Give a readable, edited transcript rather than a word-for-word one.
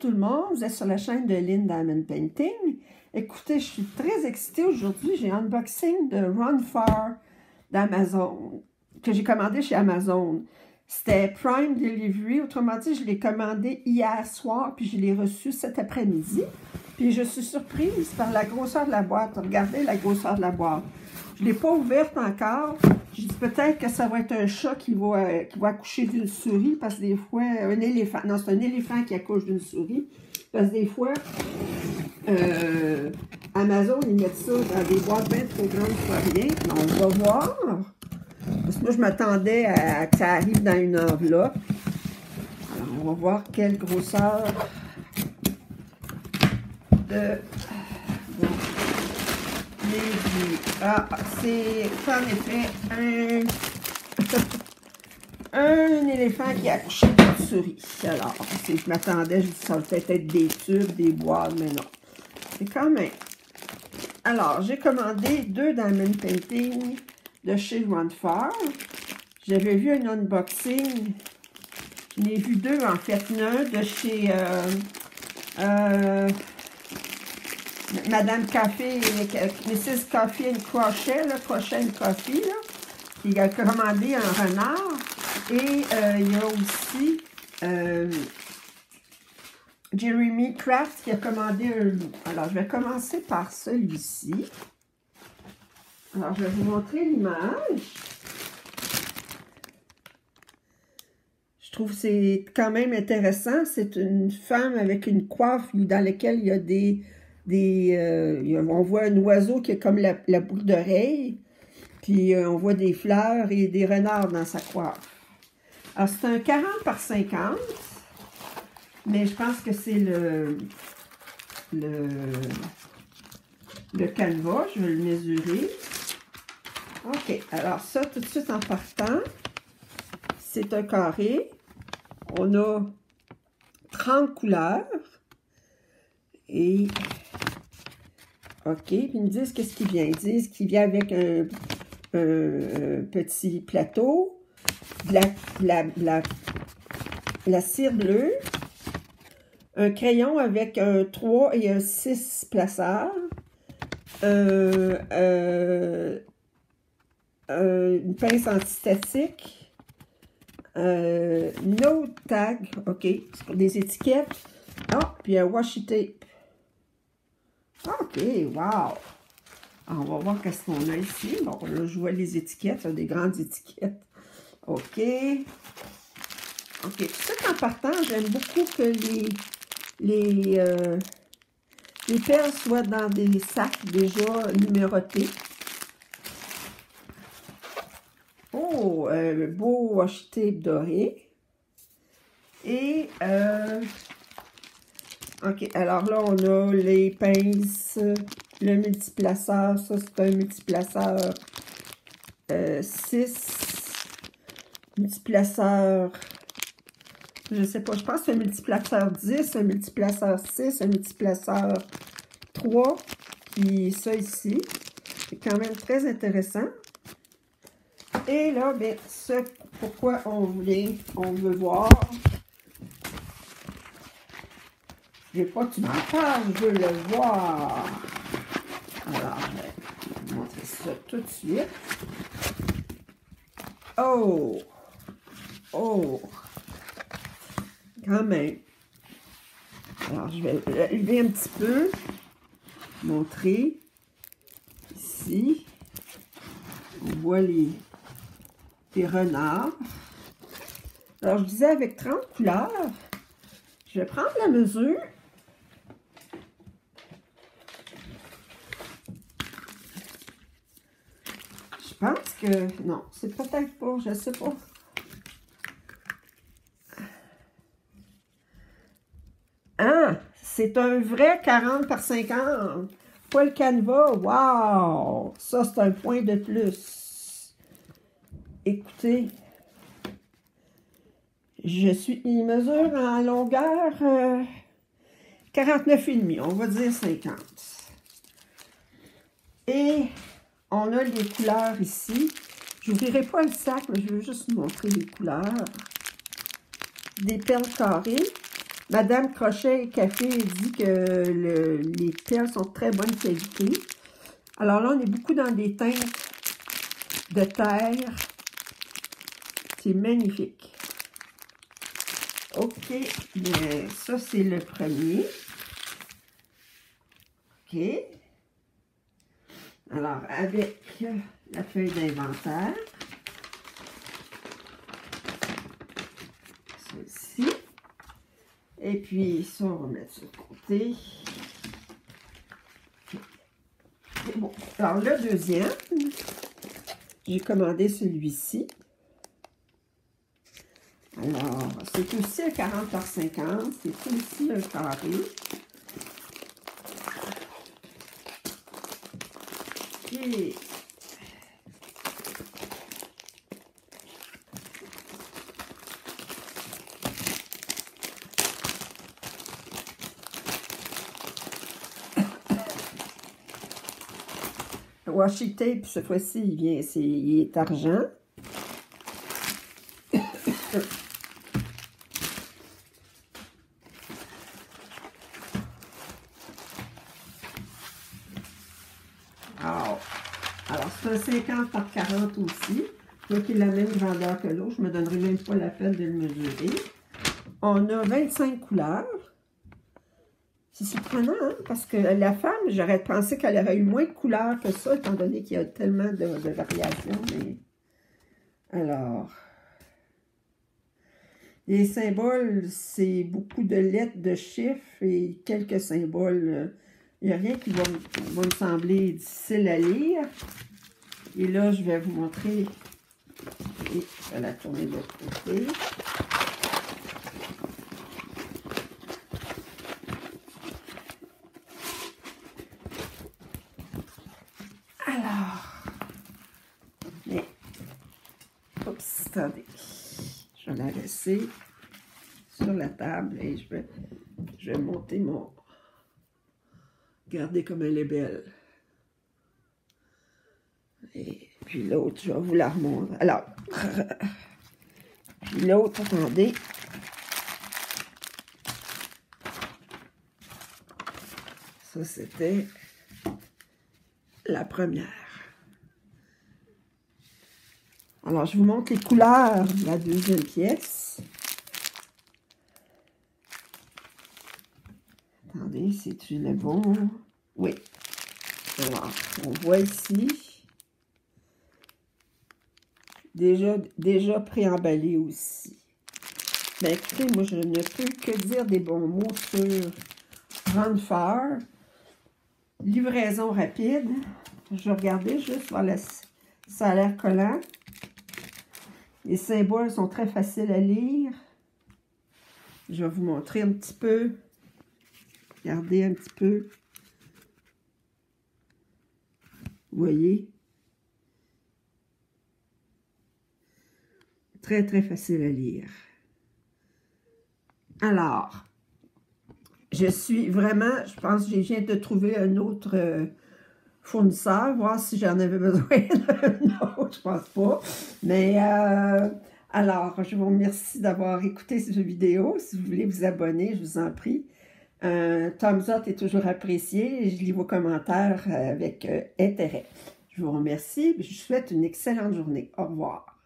tout le monde, vous êtes sur la chaîne de Lynn Diamond Painting. Écoutez, je suis très excitée aujourd'hui. J'ai un unboxing de Run Far d'Amazon, que j'ai commandé chez Amazon. C'était Prime Delivery, autrement dit, je l'ai commandé hier soir, puis je l'ai reçu cet après-midi. Puis je suis surprise par la grosseur de la boîte. Regardez la grosseur de la boîte. Je ne l'ai pas ouverte encore. Je dis peut-être que ça va être un chat qui va accoucher d'une souris, parce que des fois, un éléphant. Non, c'est un éléphant qui accouche d'une souris. Parce que des fois, Amazon, ils mettent ça dans des boîtes bien trop grandes pour rien. On va voir. Parce que moi, je m'attendais à que ça arrive dans une enveloppe. Alors, on va voir quelle grosseur de... Ah, c'est en effet un éléphant qui a accouché d'une souris. Alors, je m'attendais, je dis ça va peut-être être des tubes, des boîtes, mais non. C'est quand même. Alors, j'ai commandé 2 Diamond Painting de chez Run Far. J'avais vu un unboxing. J'en ai vu 2 en fait. Un de chez Madame Coffee, Mrs. Coffee and Crochet, là, Crochet and Coffee, là, qui a commandé un renard. Et il y a aussi Jeremy Craft qui a commandé un loup. Alors, je vais commencer par celui-ci. Alors, je vais vous montrer l'image. Je trouve que c'est quand même intéressant. C'est une femme avec une coiffe dans laquelle il y a on voit un oiseau qui a comme la boucle d'oreille. Puis on voit des fleurs et des renards dans sa coiffe. Alors, c'est un 40 par 50. Mais je pense que c'est le canevas. Je vais le mesurer. OK. Alors, ça, tout de suite en partant, c'est un carré. On a 30 couleurs. Et... OK, puis ils me disent qu'est-ce qui vient. Ils disent qu'il vient avec un petit plateau, la cire bleue, un crayon avec un 3 et un 6 placeurs, une pince antistatique, note tag, OK, c'est pour des étiquettes, puis un washi tape. OK, wow! Alors, on va voir qu'est-ce qu'on a ici. Bon, là, je vois les étiquettes, des grandes étiquettes. OK. OK, tout ça en partant, j'aime beaucoup que les perles soient dans des sacs déjà numérotés. Oh, un beau washi tape doré. Et... OK, alors là, on a les pinces, le multiplaceur. Ça, c'est un multiplaceur 6. Multiplaceur, je sais pas, je pense que c'est un multiplaceur 10, un multiplaceur 6, un multiplaceur 3. Puis ça ici, c'est quand même très intéressant. Et là, bien, ce pourquoi on veut voir... Je veux pas que tu m'en parles, je veux le voir. Alors, je vais vous montrer ça tout de suite. Oh! Oh! Quand même. Alors, je vais lever un petit peu. Montrer. Ici. On voit les renards. Alors, je disais avec 30 couleurs. Je vais prendre la mesure. Je pense que... Non, c'est peut-être pas, je ne sais pas. Ah, c'est un vrai 40 par 50. Pas le canevas. Wow! Ça, c'est un point de plus. Écoutez, il mesure en longueur 49,5, on va dire 50. Et on a les couleurs ici. Je n'ouvrirai pas le sac, mais je veux juste vous montrer les couleurs. Des perles carrées. Madame Crochet Café dit que les perles sont de très bonne qualité. Alors là, on est beaucoup dans des teintes de terre. C'est magnifique. OK, bien, ça c'est le premier. OK. Alors, avec la feuille d'inventaire. Ceci. Et puis, ça, on va mettre sur le côté. C'est bon. Alors, le deuxième, j'ai commandé celui-ci. Alors, c'est aussi un 40 par 50. C'est aussi un carré. Et le washi tape, cette fois-ci, il est argent. Alors c'est un 50 par 40 aussi. Donc, il a la même grandeur que l'autre. Je ne me donnerai même pas la peine de le mesurer. On a 25 couleurs. C'est surprenant, hein? Parce que la femme, j'aurais pensé qu'elle aurait eu moins de couleurs que ça, étant donné qu'il y a tellement de variations. Mais... Alors, les symboles, c'est beaucoup de lettres, de chiffres et quelques symboles. Il n'y a rien qui va me sembler difficile à lire. Et là, je vais vous montrer. Et je vais la tourner de l'autre côté. Alors, mais, oups, attendez. Je vais la laisser sur la table et je vais monter mon... Regardez comme elle est belle. Et puis l'autre, je vais vous la remontrer. Alors, puis l'autre, attendez. Ça, c'était la première. Alors, je vous montre les couleurs de la deuxième pièce. Attendez, c'est le bon. Oui. Alors, on voit ici. Déjà préemballé aussi. Ben, écoutez, moi, je ne peux que dire des bons mots sur Run Far. Livraison rapide. Je vais regarder juste voir ça a l'air collant. Les symboles sont très faciles à lire. Je vais vous montrer un petit peu. Regardez un petit peu. Vous voyez? Très, très facile à lire. Alors, je suis vraiment, je pense que je viens de trouver un autre fournisseur, voir si j'en avais besoin d'un autre, je pense pas. Mais, alors, je vous remercie d'avoir écouté cette vidéo. Si vous voulez vous abonner, je vous en prie. Un thumbs up est toujours apprécié et je lis vos commentaires avec intérêt. Je vous remercie et je vous souhaite une excellente journée. Au revoir.